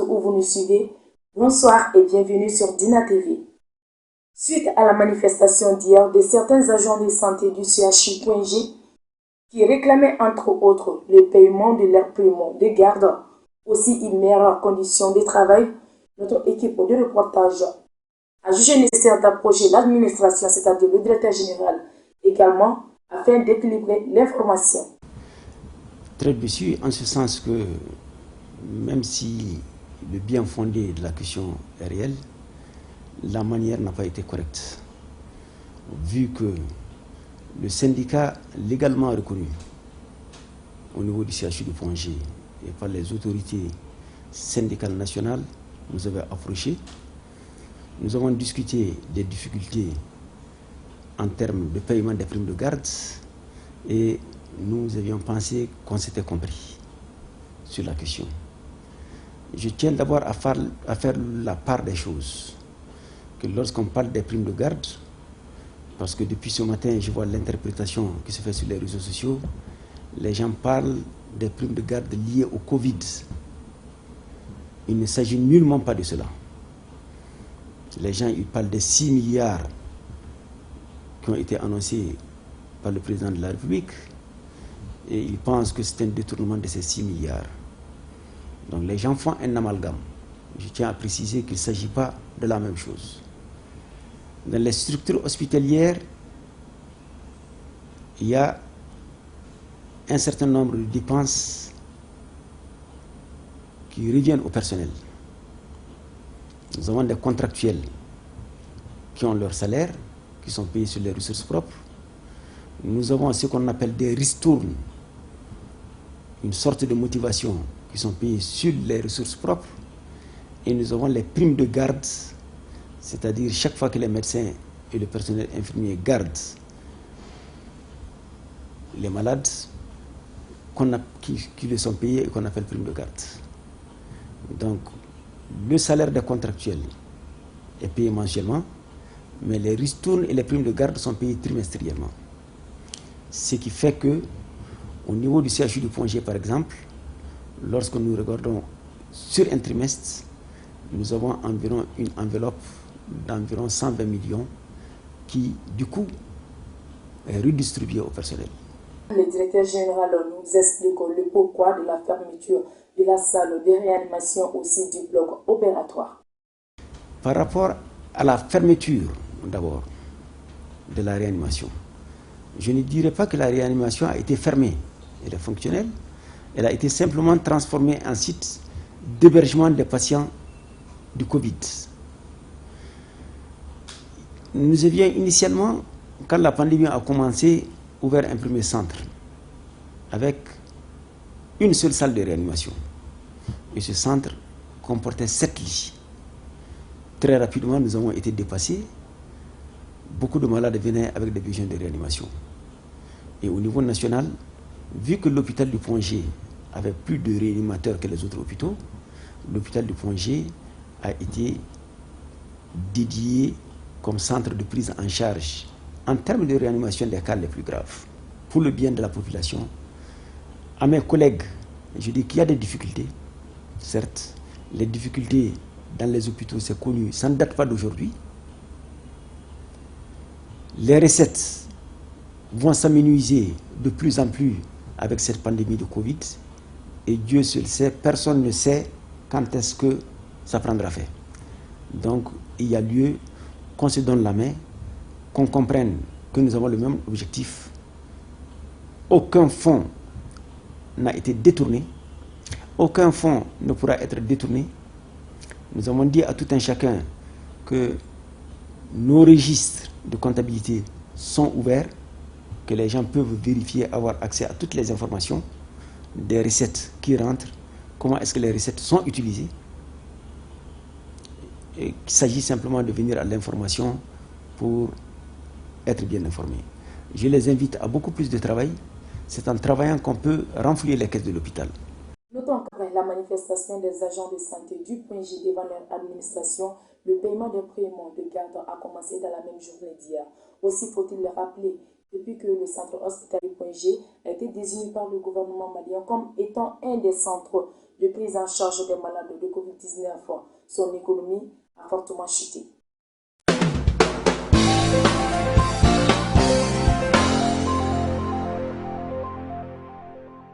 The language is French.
partout où vous nous suivez, bonsoir et bienvenue sur Dina TV. Suite à la manifestation d'hier de certains agents de santé du CHU.G qui réclamaient entre autres le paiement de leurs primes de garde, aussi une meilleure condition de travail, notre équipe de reportage a jugé nécessaire d'approcher l'administration, c'est-à-dire le directeur général, également afin d'équilibrer l'information. Très déçu en ce sens que même si le bien fondé de la question est réel, la manière n'a pas été correcte. Vu que le syndicat légalement reconnu au niveau du CHU.G et par les autorités syndicales nationales nous avait approchés, nous avons discuté des difficultés en termes de paiement des primes de garde et nous avions pensé qu'on s'était compris sur la question. Je tiens d'abord à faire la part des choses. Que lorsqu'on parle des primes de garde, parce que depuis ce matin, je vois l'interprétation qui se fait sur les réseaux sociaux, les gens parlent des primes de garde liées au Covid. Il ne s'agit nullement pas de cela. Les gens ils parlent des 6 milliards qui ont été annoncés par le président de la République et ils pensent que c'est un détournement de ces 6 milliards. Donc les gens font un amalgame. Je tiens à préciser qu'il ne s'agit pas de la même chose. Dans les structures hospitalières, il y a un certain nombre de dépenses qui reviennent au personnel. Nous avons des contractuels qui ont leur salaire, qui sont payés sur les ressources propres. Nous avons ce qu'on appelle des ristournes, une sorte de motivation qui sont payés sur les ressources propres. Et nous avons les primes de garde, c'est-à-dire chaque fois que les médecins et le personnel infirmier gardent les malades qui les sont payés et qu'on appelle primes de garde. Donc, le salaire des contractuels est payé mensuellement, mais les ristournes et les primes de garde sont payées trimestriellement. Ce qui fait que, au niveau du CHU.G par exemple, lorsque nous regardons sur un trimestre, nous avons environ une enveloppe d'environ 120 millions qui, du coup, est redistribuée au personnel. Le directeur général nous explique le pourquoi de la fermeture de la salle de réanimation aussi du bloc opératoire. Par rapport à la fermeture, d'abord, de la réanimation, je ne dirais pas que la réanimation a été fermée. Elle est fonctionnelle. Elle a été simplement transformée en site d'hébergement des patients du Covid. Nous avions initialement, quand la pandémie a commencé, ouvert un premier centre avec une seule salle de réanimation. Et ce centre comportait 7 lits. Très rapidement, nous avons été dépassés. Beaucoup de malades venaient avec des besoins de réanimation. Et au niveau national, vu que l'hôpital du Point-G avait plus de réanimateurs que les autres hôpitaux, l'hôpital du Point-G a été dédié comme centre de prise en charge en termes de réanimation des cas les plus graves, pour le bien de la population. À mes collègues, je dis qu'il y a des difficultés, certes. Les difficultés dans les hôpitaux, c'est connu, ça ne date pas d'aujourd'hui. Les recettes vont s'amenuiser de plus en plus avec cette pandémie de Covid. Et Dieu seul sait, personne ne sait quand est-ce que ça prendra fin. Donc, il y a lieu qu'on se donne la main, qu'on comprenne que nous avons le même objectif. Aucun fonds n'a été détourné. Aucun fonds ne pourra être détourné. Nous avons dit à tout un chacun que nos registres de comptabilité sont ouverts, que les gens peuvent vérifier, avoir accès à toutes les informations des recettes qui rentrent, comment est-ce que les recettes sont utilisées. Et il s'agit simplement de venir à l'information pour être bien informé. Je les invite à beaucoup plus de travail. C'est en travaillant qu'on peut renflouer les caisses de l'hôpital. Notons qu'après la manifestation des agents de santé du Point-G devant leur administration, le paiement des paiements de garde a commencé dans la même journée d'hier. Aussi faut-il le rappeler, depuis que le centre hospitalier Point-G a été désigné par le gouvernement malien comme étant un des centres de prise en charge des malades de Covid-19, son économie a fortement chuté.